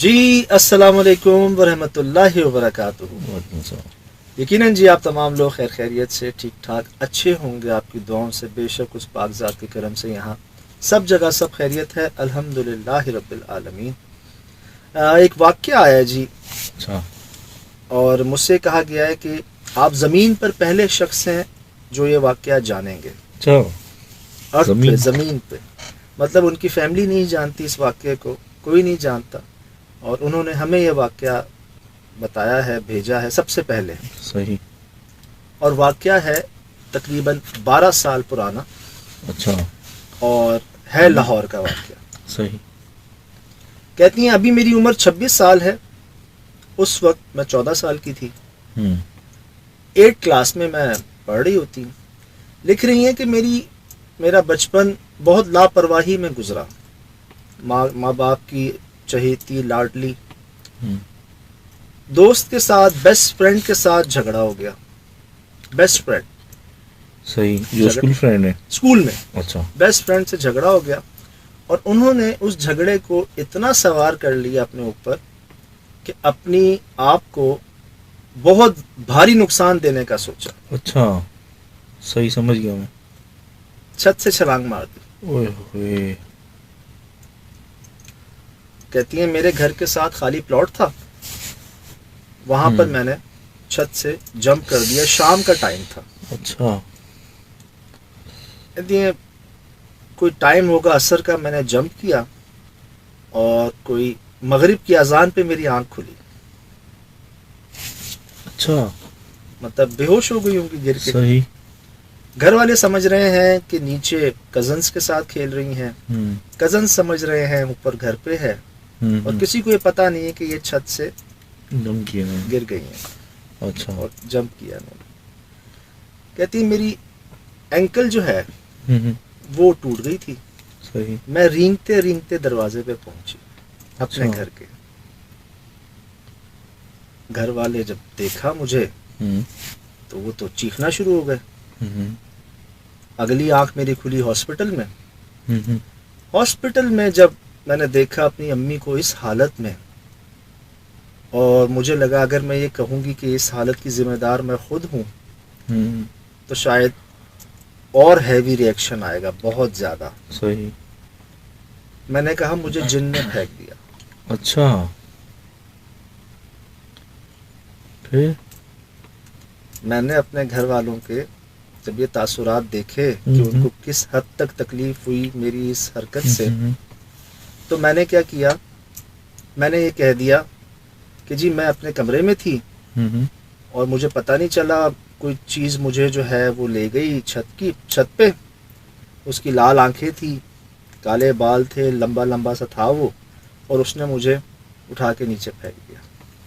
جی السلام علیکم ورحمۃ اللہ وبرکاتہ۔ یقیناً جی آپ تمام لوگ خیر خیریت سے ٹھیک ٹھاک اچھے ہوں گے، آپ کی دعاؤں سے، بے شک اس پاک ذات کے کرم سے یہاں سب جگہ سب خیریت ہے، الحمدللہ رب العالمین۔ ایک واقعہ آیا جی، اور مجھ سے کہا گیا ہے کہ آپ زمین پر پہلے شخص ہیں جو یہ واقعہ جانیں گے۔ ارتھ پہ، زمین پہ، مطلب ان کی فیملی نہیں جانتی اس واقعے کو، کوئی نہیں جانتا، اور انہوں نے ہمیں یہ واقعہ بتایا ہے، بھیجا ہے سب سے پہلے۔ صحیح۔ اور واقعہ ہے تقریباً 12 سال پرانا، اچھا، اور ہے لاہور کا واقعہ۔ صحیح۔ کہتی ہیں ابھی میری عمر 26 سال ہے، اس وقت میں 14 سال کی تھی۔ 8 کلاس میں پڑھ رہی ہوتی ہوں۔ لکھ رہی ہیں کہ میرا بچپن بہت لاپرواہی میں گزرا، ماں باپ کی چہیتی لاڈلی، دوست کے ساتھ، بیسٹ فرینڈ کے ساتھ جھگڑا ہو گیا۔ بیسٹ فرینڈ، صحیح، جو اسکول فرینڈ ہے، اسکول میں، اچھا، بیسٹ فرینڈ سے جھگڑا ہو گیا، اور انہوں نے اس جھگڑے کو اتنا سوار کر لیا اپنے اوپر کہ اپنی آپ کو بہت بھاری نقصان دینے کا سوچا۔ اچھا، صحیح، سمجھ گیا میں۔ چھت سے چھلانگ مار دی۔ اوئے ہوئے۔ کہتی ہیں میرے گھر کے ساتھ خالی پلاٹ تھا، وہاں پر میں نے چھت سے جمپ کر دیا، شام کا ٹائم تھا۔ اچھا۔ کہتی ہیں کوئی ٹائم ہوگا عصر کا، میں نے جمپ کیا، اور کوئی مغرب کی اذان پہ میری آنکھ کھلی۔ اچھا، مطلب بے ہوش ہو گئی ہوں گی گر کے۔ صحیح۔ گھر والے سمجھ رہے ہیں کہ نیچے کزنس کے ساتھ کھیل رہی ہیں، کزنس سمجھ رہے ہیں اوپر گھر پہ ہے، اور کسی کو یہ پتا نہیں ہے کہ یہ چھت سے گر گئی ہیں۔ اچھا، اور جمپ کیا انہوں نے۔ کہتی میری اینکل جو ہے وہ ٹوٹ گئی تھی۔ صحیح۔ میں رینگتے رینگتے دروازے پہ پہنچی اپنے گھر کے۔ گھر والے جب دیکھا مجھے تو وہ تو چیخنا شروع ہو گئے۔ اگلی آنکھ میری کھلی ہاسپٹل میں۔ ہاسپٹل میں جب میں نے دیکھا اپنی امی کو اس حالت میں، اور مجھے لگا اگر میں یہ کہوں گی کہ اس حالت کی ذمہ دار میں خود ہوں تو شاید اور ہیوی ری ایکشن آئے گا، بہت زیادہ۔ صحیح۔ میں نے کہا مجھے جن نے پھینک دیا۔ اچھا، پھر میں نے اپنے گھر والوں کے جب یہ تاثرات دیکھے کہ ان کو کس حد تک تکلیف ہوئی میری اس حرکت سے، تو میں نے کیا کیا، میں نے یہ کہہ دیا کہ جی میں اپنے کمرے میں تھی، اور مجھے پتہ نہیں چلا، کوئی چیز مجھے جو ہے وہ لے گئی چھت پہ۔ اس کی لال آنکھیں تھی، کالے بال تھے، لمبا لمبا سا تھا وہ، اور اس نے مجھے اٹھا کے نیچے پھینک دیا۔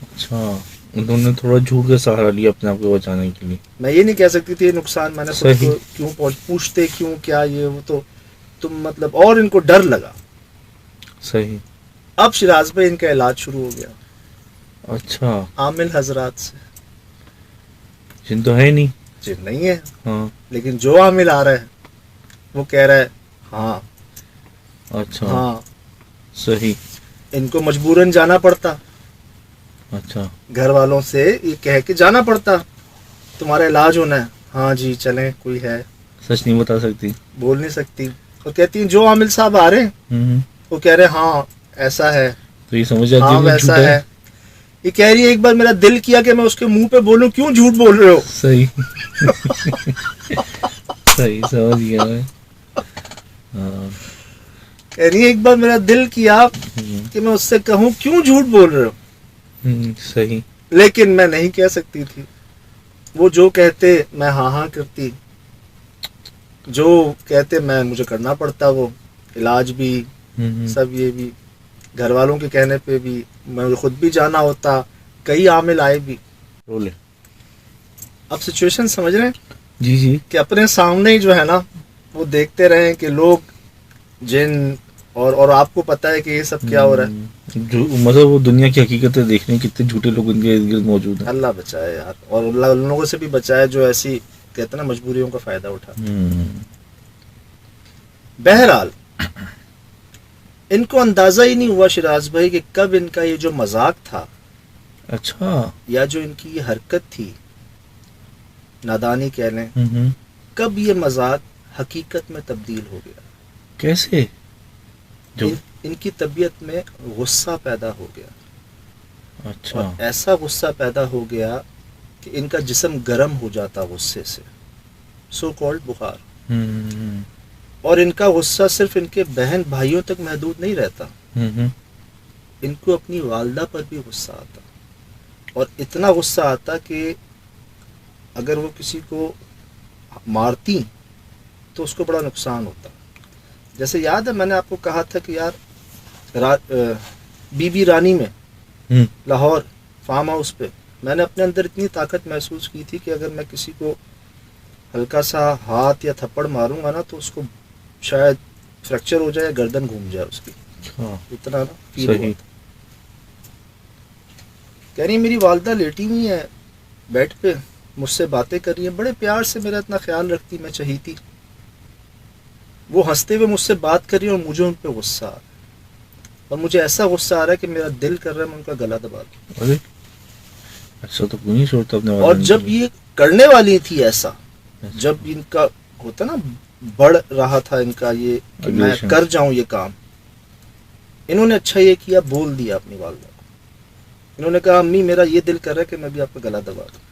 اچھا، انہوں نے تھوڑا جھوٹ کا سہارا لیا اپنے آپ کو بچانے کے لیے۔ میں یہ نہیں کہہ سکتی تھی یہ نقصان میں نے خود کو کیوں پوچھتے کیوں کیا یہ وہ، تو تم مطلب، اور ان کو ڈر لگا۔ صحیح۔ اب شیراز پہ ان کا علاج شروع ہو گیا۔ اچھا، عامل حضرات سے۔ جن تو ہے نہیں، جن نہیں ہے، ہاں، لیکن جو عامل آ رہا ہے وہ کہہ رہا ہے ہاں۔ اچھا، ہاں، صحیح۔ ان کو مجبوراً جانا پڑتا، اچھا، گھر والوں سے یہ کہہ کے جانا پڑتا تمہارا علاج ہونا ہے۔ ہاں جی چلیں، کوئی ہے، سچ نہیں بتا سکتی، بول نہیں سکتی۔ اور کہتی ہیں جو عامل صاحب آ رہے ہیں وہ کہہ رہے ہیں ہاں ایسا ہے، تو یہ سمجھ جاتی ہاں ہے ویسا ہے۔ یہ کہہ رہی ہے ایک بار میرا دل کیا کہ میں اس کے منہ پہ بولوں کیوں جھوٹ بول رہے ہو۔ صحیح۔ صحیح، سمجھ گیا میں۔ کہہ رہی ہے ایک بار میرا دل کیا کہ میں اس سے کہوں کیوں جھوٹ بول رہے ہو، صحیح، لیکن میں نہیں کہہ سکتی تھی۔ وہ جو کہتے میں ہاں ہاں کرتی، جو کہتے مجھے کرنا پڑتا، وہ علاج بھی سب، یہ بھی گھر والوں کے کہنے پہ بھی، میں خود بھی جانا ہوتا، کئی عامل آئے بھی۔ رولے۔ اب سچویشن سمجھ رہے ہیں جی جی، کہ اپنے سامنے ہی جو ہے نا وہ دیکھتے رہیں کہ لوگ جن، اور آپ کو پتہ ہے کہ یہ سب کیا ہو رہا ہے۔ جو مطلب وہ دنیا کی حقیقتیں دیکھنے کتنے جھوٹے لوگ ان کے ارد گرد موجود ہیں۔ اللہ بچائے یار، اور اللہ ان لوگوں سے بھی بچائے جو ایسی کہتے ہیں نا مجبوریوں کا فائدہ اٹھا۔ بہرحال ان کو اندازہ ہی نہیں ہوا شراز بھائی کہ کب ان کا یہ جو مذاق تھا اچھا. یا جو ان کی یہ حرکت تھی، نادانی کہہ لیں، ہوں. کب یہ مذاق حقیقت میں تبدیل ہو گیا. کیسے؟ جو ان کی طبیعت میں غصہ پیدا ہو گیا، اچھا. اور ایسا غصہ پیدا ہو گیا کہ ان کا جسم گرم ہو جاتا غصے سے، سو کالڈ بخار. ہوں. اور ان کا غصہ صرف ان کے بہن بھائیوں تک محدود نہیں رہتا، ہوں. ان کو اپنی والدہ پر بھی غصہ آتا، اور اتنا غصہ آتا کہ اگر وہ کسی کو مارتی تو اس کو بڑا نقصان ہوتا. جیسے یاد ہے میں نے آپ کو کہا تھا کہ یار بی بی رانی میں ہوں. لاہور فارم ہاؤس پہ میں نے اپنے اندر اتنی طاقت محسوس کی تھی کہ اگر میں کسی کو ہلکا سا ہاتھ یا تھپڑ ماروں گا نا تو اس کو شاید فریکچر ہو جائے یا گردن گھوم جائے اس کی، اچھا. اتنا نا فیل ہوا صحیح. تھا. کہہ رہی میری والدہ لیٹی ہوئی ہے بیڈ پہ، مجھ سے باتیں کر رہی ہیں، بڑے پیار سے میرا اتنا خیال رکھتی، میں چہیتی. وہ ہنستے ہوئے مجھ سے بات کر رہی ہیں اور مجھے ان پہ غصہ آ رہا ہے، اور مجھے ایسا غصہ آ رہا ہے کہ میرا دل کر رہا ہے میں ان کا گلا دبا دوں. ارے ایسا تو کوئی نہیں سوچتا اپنے اور جب یہ کرنے والی تھی ایسا، جب ان کا ہوتا نا بڑھ رہا تھا ان کا یہ کہ میں Aggression. کر جاؤں یہ کام، انہوں نے اچھا یہ کیا، بول دیا اپنی والدہ کو. انہوں نے کہا امی میرا یہ دل کر رہا ہے کہ میں بھی آپ کا گلا دبا دوں.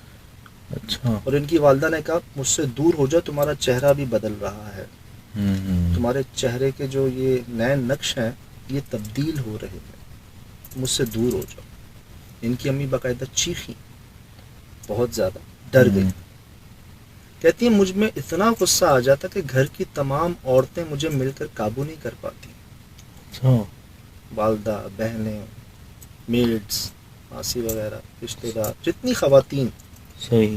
اچھا. اور ان کی والدہ نے کہا مجھ سے دور ہو جاؤ، تمہارا چہرہ بھی بدل رہا ہے، ہوں. تمہارے چہرے کے جو یہ نئے نقش ہیں یہ تبدیل ہو رہے ہیں، مجھ سے دور ہو جاؤ. ان کی امی باقاعدہ چیخی، بہت زیادہ ڈر گئی. کہتی ہیں مجھ میں اتنا غصہ آ جاتا کہ گھر کی تمام عورتیں مجھے مل کر قابو نہیں کر پاتی، اچھا. والدہ، بہنیں، میڈس، ماسی وغیرہ، رشتہ دار، جتنی خواتین. صحیح.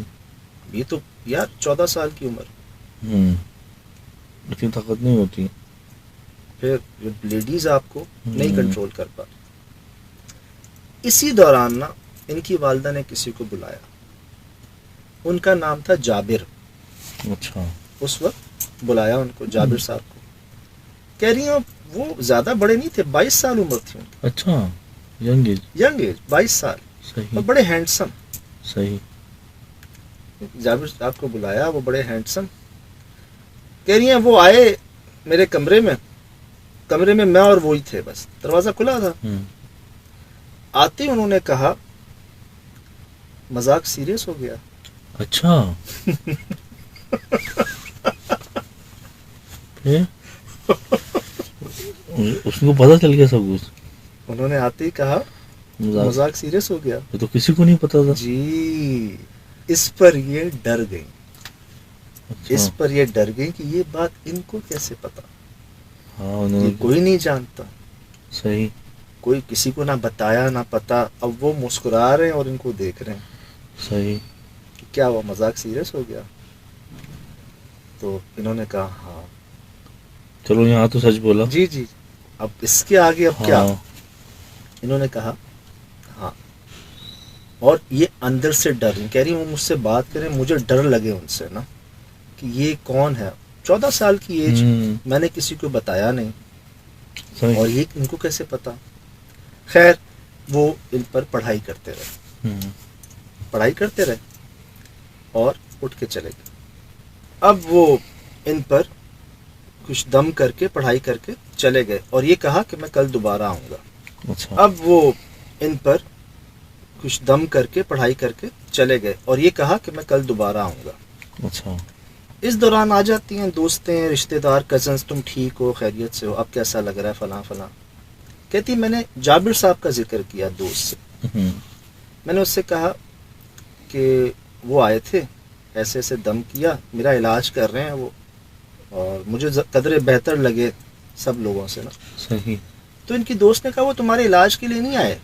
یہ تو یار 14 سال کی عمر، ہوں. اتنی طاقت نہیں ہوتی. پھر لیڈیز آپ کو نہیں کنٹرول کر پا. اسی دوران نا ان کی والدہ نے کسی کو بلایا، ان کا نام تھا جابر. اچھا. اس وقت بلایا ان کو، جابر صاحب کو. کہہ رہی ہیں وہ زیادہ بڑے نہیں تھے، 22 سال عمر تھی ان کی، اچھا. Young age. ینگ ایج، 22 سال، صحیح. اور بڑے ہینڈسم. صحیح. جابر صاحب کو بلایا، وہ بڑے ہینڈسم. کہہ رہی ہیں وہ آئے میرے کمرے میں میں اور وہی تھے، بس دروازہ کھلا تھا. ہوں. آتے ہی انہوں نے کہا مذاق سیریس ہو گیا. اچھا. پھر اس کو پتا چل گیا سب کچھ. انہوں نے آتے ہی کہا مذاق سیریس ہو گیا. یہ تو کسی کو نہیں پتا تھا. جی اس پر یہ ڈر گئی، اچھا. اس پر یہ ڈر گئی کہ یہ بات ان کو کیسے پتا. ہاں انہوں یہ نے. کوئی نہیں جانتا، صحیح. کوئی کسی کو نہ بتایا نہ پتا. اب وہ مسکرا رہے ہیں اور ان کو دیکھ رہے ہیں. صحیح. کیا وہ مذاق سیریس ہو گیا؟ تو انہوں نے کہا ہاں. چلو یہاں تو سچ بولا. جی جی، اب اس کے آگے اب کیا؟ ہاں. انہوں نے کہا ہاں. اور یہ اندر سے ڈر رہی، کہہ رہی وہ مجھ سے بات کریں، مجھے ڈر لگے ان سے نا کہ یہ کون ہے. 14 سال کی ایج، میں نے کسی کو بتایا نہیں، صحیح. اور یہ ان کو کیسے پتا. خیر وہ ان پر پڑھائی کرتے رہے اور اٹھ کے چلے گئے. اب وہ ان پر کچھ دم کر کے پڑھائی کر کے چلے گئے اور یہ کہا کہ میں کل دوبارہ آؤں گا. اچھا. اب وہ ان پر کچھ دم کر کے پڑھائی کر کے چلے گئے اور یہ کہا کہ میں کل دوبارہ آؤں گا. اچھا. اس دوران آ جاتی ہیں دوستیں، رشتہ دار، کزنس، تم ٹھیک ہو، خیریت سے ہو، اب کیسا لگ رہا ہے، فلاں فلاں. کہتی میں نے جابر صاحب کا ذکر کیا دوست سے. میں نے اس سے کہا کہ وہ آئے تھے، ایسے ایسے دم کیا، میرا علاج کر رہے ہیں وہ، اور مجھے قدرے بہتر لگے سب لوگوں سے نا. صحیح. تو ان کی دوست نے کہا وہ تمہارے علاج کے لیے نہیں آئے،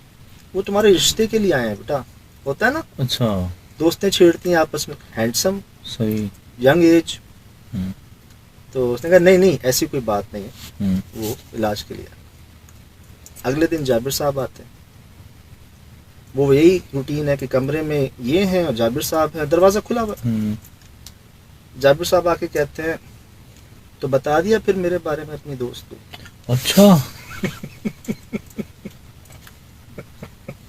وہ تمہارے رشتے کے لیے آئے ہیں بیٹا. ہوتا ہے نا اچھا. دوستیں چھیڑتی ہیں آپس میں، ہینڈسم، صحیح. Young age. تو اس نے کہا نہیں نہیں ایسی کوئی بات نہیں ہے، وہ علاج کے لیے. اگلے دن جابر صاحب آتے ہیں، وہ یہی روٹین ہے کہ کمرے میں یہ ہیں اور جابر صاحب ہیں، دروازہ کھلا ہوا. جابر صاحب آ کے کہتے ہیں تو بتا دیا پھر میرے بارے میں اپنی دوست کو. اچھا.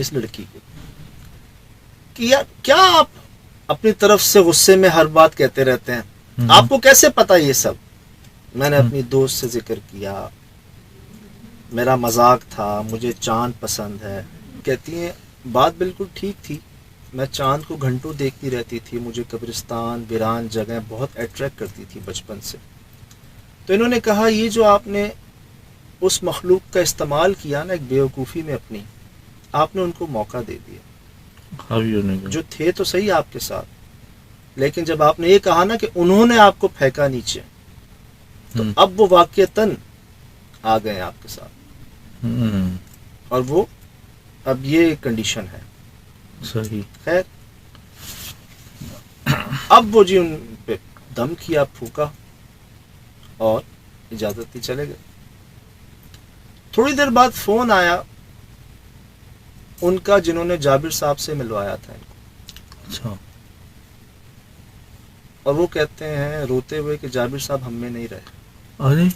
اس لڑکی کو کہ یار کیا آپ اپنی طرف سے غصے میں ہر بات کہتے رہتے ہیں، آپ کو کیسے پتا یہ سب؟ میں نے اپنی دوست سے ذکر کیا، میرا مذاق تھا، مجھے چاند پسند ہے. کہتی ہیں بات بالکل ٹھیک تھی، میں چاند کو گھنٹوں دیکھتی رہتی تھی، مجھے قبرستان ویران جگہ بہت اٹریکٹ کرتی تھی بچپن سے. تو انہوں نے کہا یہ جو آپ نے اس مخلوق کا استعمال کیا نا ایک بیوقوفی میں اپنی، آپ نے ان کو موقع دے دیا. جو تھے تو صحیح آپ کے ساتھ، لیکن جب آپ نے یہ کہا نا کہ انہوں نے آپ کو پھینکا نیچے، تو اب وہ واقعتاً آ گئے ہیں آپ کے ساتھ، اور وہ اب یہ کنڈیشن ہے. صحیح. خیر اب وہ جی ان پہ دم کیا، پھونکا اور اجازت دی، چلے گئے. تھوڑی دیر بعد فون آیا ان کا جنہوں نے جابر صاحب سے ملوایا تھا ان کو. اچھا. اور وہ کہتے ہیں روتے ہوئے کہ جابر صاحب ہم میں نہیں رہے. ارے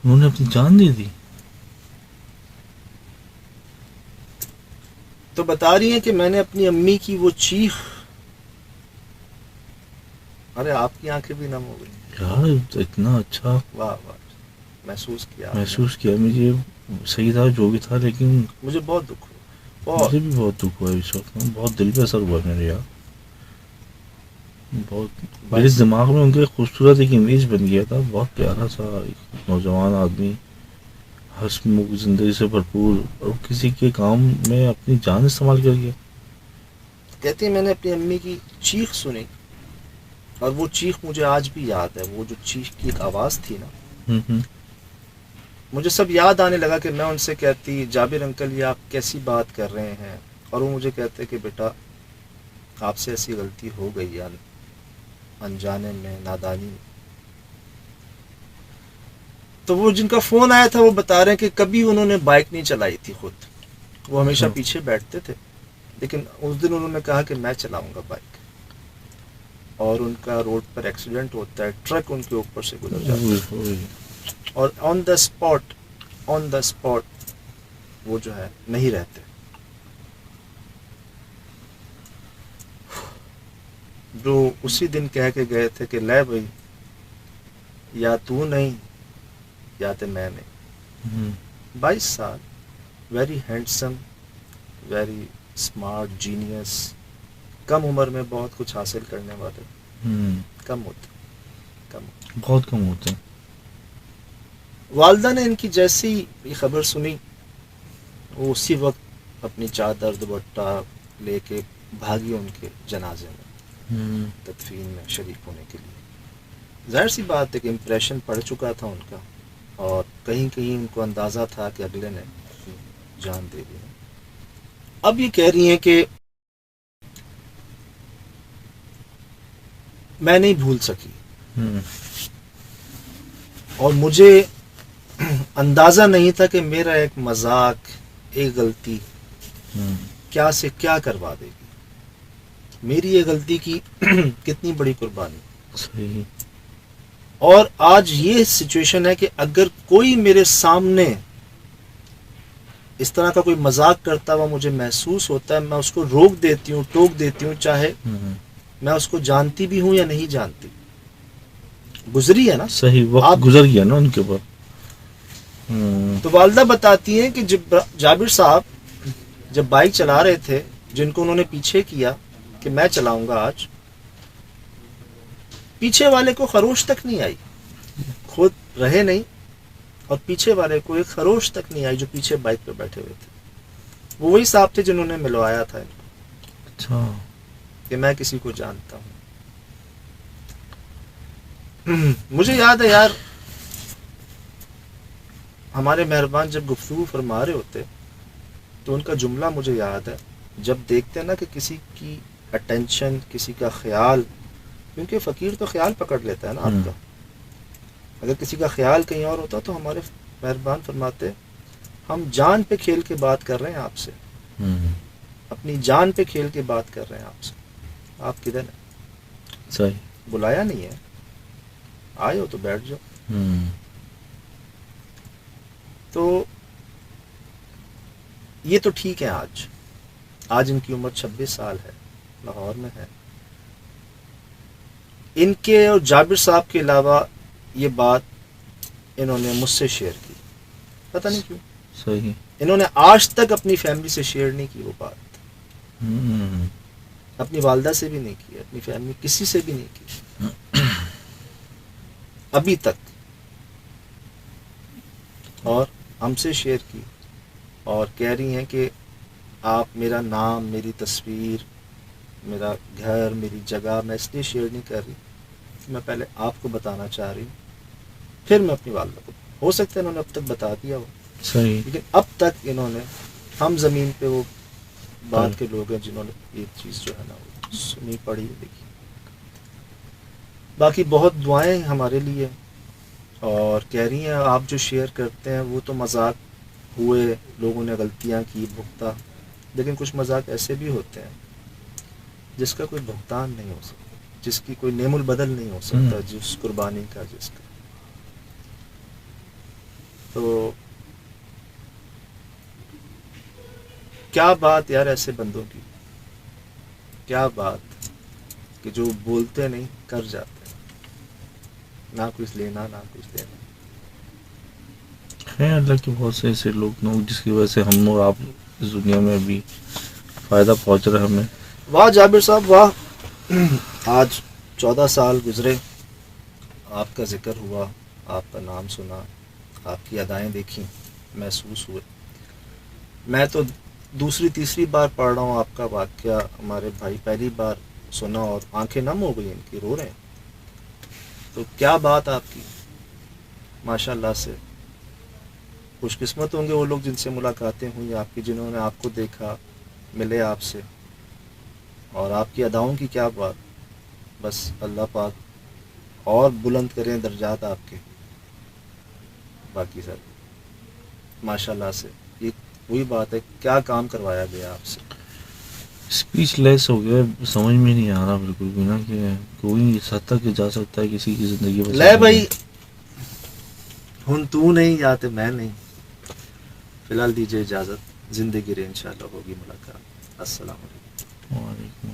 انہوں نے اپنی جان دے دی. تو بتا رہی ہیں کہ میں نے اپنی امی کی وہ چیخ، ارے آپ کی آنکھیں بھی نم ہو گئی یار اتنا اچھا واہ واہ محسوس کیا مجھے صحیح تھا جو بھی تھا، لیکن مجھے بہت دکھ ہوا، بہت. مجھے بھی بہت دکھ ہوا اس وقت، بہت دل پہ اثر ہوا میرے یار. بہت میرے دماغ میں ان کے خوبصورت ایک امیج بن گیا تھا، بہت پیارا سا ایک نوجوان آدمی، ہنسمکھ زندگی سے بھرپور، اور کسی کے کام میں اپنی جان استعمال کر گیا. کہتی ہیں میں نے اپنی امی کی چیخ سنی، اور وہ چیخ مجھے آج بھی یاد ہے. وہ جو چیخ کی ایک آواز تھی نا، مجھے سب یاد آنے لگا کہ میں ان سے کہتی جابر انکل یہ آپ کیسی بات کر رہے ہیں، اور وہ مجھے کہتے کہ بیٹا آپ سے ایسی غلطی ہو گئی یار، انجانے میں، نادانی میں. تو وہ جن کا فون آیا تھا وہ بتا رہے ہیں کہ کبھی انہوں نے بائک نہیں چلائی تھی خود، وہ ہمیشہ پیچھے بیٹھتے تھے، لیکن اس دن انہوں نے کہا کہ میں چلاؤں گا بائک، اور ان کا روڈ پر ایکسیڈنٹ ہوتا ہے، ٹرک ان کے اوپر سے گزر جاتا ہے، اور آن دا اسپاٹ وہ جو ہے نہیں رہتے. جو اسی دن کہہ کے گئے تھے کہ لے بھائی یا تو نہیں یا تو میں نہیں. 22 سال، very handsome, very smart, genius, کم عمر میں بہت کچھ حاصل کرنے والے. کم بہت کم ہوتے ہیں. والدہ نے ان کی جیسی یہ خبر سنی، وہ اسی وقت اپنی چادر دوپٹہ لے کے بھاگی ان کے جنازے میں، تدفین میں شریک ہونے کے لیے. ظاہر سی بات ہے کہ امپریشن پڑ چکا تھا ان کا، اور کہیں کہیں ان کو اندازہ تھا کہ اگلے نے جان دے دی. اب یہ کہہ رہی ہیں کہ میں نہیں بھول سکی، اور مجھے اندازہ نہیں تھا کہ میرا ایک مذاق، ایک غلطی کیا سے کیا کروا دے گی. میری یہ غلطی کی کتنی بڑی قربانی. صحیح. اور آج یہ سچویشن ہے کہ اگر کوئی میرے سامنے اس طرح کا کوئی مذاق کرتا ہوا مجھے محسوس ہوتا ہے، میں اس کو روک دیتی ہوں، ٹوک دیتی ہوں، چاہے میں اس کو جانتی بھی ہوں یا نہیں جانتی. گزری ہے نا، صحیح وقت گزر گیا نا ان کے اوپر. تو والدہ بتاتی ہیں کہ جب جابر صاحب جب بائک چلا رہے تھے، جن کو انہوں نے پیچھے کیا کہ میں چلاؤں گا آج، پیچھے والے کو خروش تک نہیں آئی، خود رہے نہیں، اور پیچھے والے کو ایک خروش تک نہیں آئی جو پیچھے بائک پہ بیٹھے ہوئے تھے. وہ وہی صاحب تھے جنہوں نے ملوایا تھا ان کو. اچھا. کہ میں کسی کو جانتا ہوں. مجھے یاد ہے یار، ہمارے مہربان جب گفتگو فرما رہے ہوتے تو ان کا جملہ مجھے یاد ہے، جب دیکھتے ہیں نا کہ کسی کی اٹینشن، کسی کا خیال، کیونکہ فقیر تو خیال پکڑ لیتا ہے نا آپ کا، اگر کسی کا خیال کہیں اور ہوتا تو ہمارے مہربان فرماتے ہم جان پہ کھیل کے بات کر رہے ہیں آپ سے، اپنی جان پہ کھیل کے بات کر رہے ہیں آپ سے، آپ کدھر ہیں؟ صحیح. بلایا نہیں ہے، آئے ہو تو بیٹھ جاؤ. تو یہ تو ٹھیک ہے. آج ان کی عمر 26 سال ہے, لاہور میں ہے. ان کے اور جابر صاحب کے علاوہ یہ بات انہوں نے مجھ سے شیئر کی, پتہ نہیں کیوں. صحیح. انہوں نے آج تک اپنی فیملی سے شیئر نہیں کی وہ بات, اپنی والدہ سے بھی نہیں کی, اپنی فیملی کسی سے بھی نہیں کی ابھی تک. اور ہم سے شیئر کی اور کہہ رہی ہیں کہ آپ میرا نام, میری تصویر, میرا گھر, میری جگہ میں اس لیے شیئر نہیں کر رہی, میں پہلے آپ کو بتانا چاہ رہی ہوں, پھر میں اپنی والدہ کو. ہو سکتا ہے انہوں نے اب تک بتا دیا ہو, صحیح. لیکن اب تک انہوں نے, ہم زمین پہ وہ بات کے لوگ ہیں جنہوں نے یہ چیز جو ہے نا وہ سنی, پڑھی, دیکھی. باقی بہت دعائیں ہمارے لیے, اور کہہ رہی ہیں آپ جو شیئر کرتے ہیں وہ تو مذاق ہوئے, لوگوں نے غلطیاں کی, بھگتا, لیکن کچھ مذاق ایسے بھی ہوتے ہیں جس کا کوئی بھگتان نہیں ہو سکتا, جس کی کوئی نعم البدل نہیں ہو سکتا, جس قربانی کا, جس کا. تو کیا بات یار ایسے بندوں کی, کیا بات کہ جو بولتے نہیں کر جاتے, نہ کچھ لینا نہ کچھ دینا. ہے اللہ کے بہت سے ایسے لوگ نا جس کی وجہ سے ہم اور آپ اس دنیا میں ابھی فائدہ پہنچ رہا ہے ہمیں. واہ جابر صاحب واہ, آج 14 سال گزرے, آپ کا ذکر ہوا, آپ کا نام سنا, آپ کی ادائیں دیکھیں, محسوس ہوئے. میں تو دوسری تیسری بار پڑھ رہا ہوں آپ کا واقعہ, ہمارے بھائی پہلی بار سنا اور آنکھیں نم ہو گئی ان کی, رو رہے ہیں. تو کیا بات آپ کی, ماشاء اللہ سے. خوش قسمت ہوں گے وہ لوگ جن سے ملاقاتیں ہوئی آپ کی, جنہوں نے آپ کو دیکھا, ملے آپ سے. اور آپ کی اداؤں کی کیا بات, بس اللہ پاک اور بلند کریں درجات آپ کے. باقی سر ماشاء اللہ سے یہ وہی بات ہے, کیا کام کروایا گیا آپ سے. اسپیچ لیس ہو گیا, سمجھ میں نہیں آ رہا بالکل بھی نا کہ کوئی اس حد تک جا سکتا ہے کسی کی زندگی بچانے. لے بھائی ہن تو نہیں یا تو میں نہیں, فی الحال دیجیے اجازت, زندگی رے انشاءاللہ ہوگی ملاقات. السلام علیکم. وعلیکم